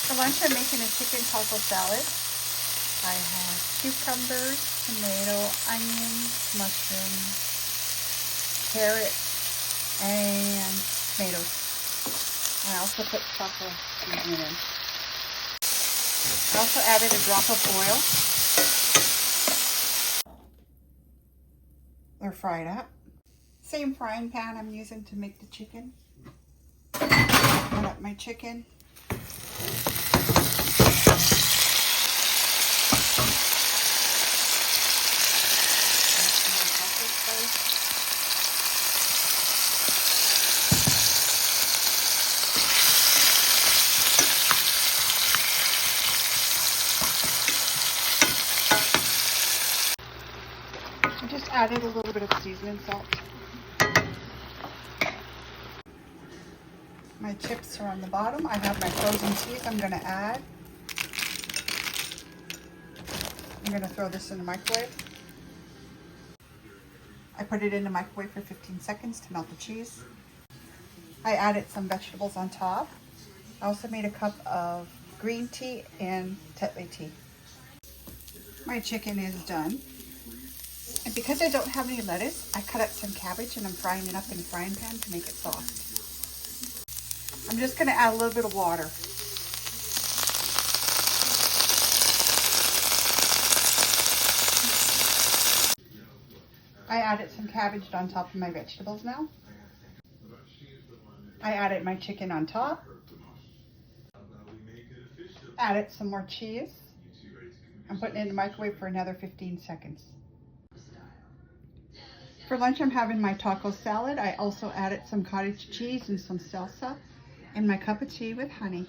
For lunch, I'm making a chicken taco salad. I have cucumbers, tomato, onions, mushrooms, carrots, and tomatoes. I also put taco seasoning in. I also added a drop of oil. They're fried up. Same frying pan I'm using to make the chicken. Cut up my chicken. I just added a little bit of seasoning salt. My chips are on the bottom. I have my frozen cheese I'm going to add. I'm going to throw this in the microwave. I put it in the microwave for 15 seconds to melt the cheese. I added some vegetables on top. I also made a cup of green tea and Tetley tea. My chicken is done. And because I don't have any lettuce, I cut up some cabbage and I'm frying it up in a frying pan to make it soft. I'm just going to add a little bit of water. I added some cabbage on top of my vegetables now. I added my chicken on top. Added some more cheese. I'm putting it in the microwave for another 15 seconds. For lunch, I'm having my taco salad. I also added some cottage cheese and some salsa and my cup of tea with honey.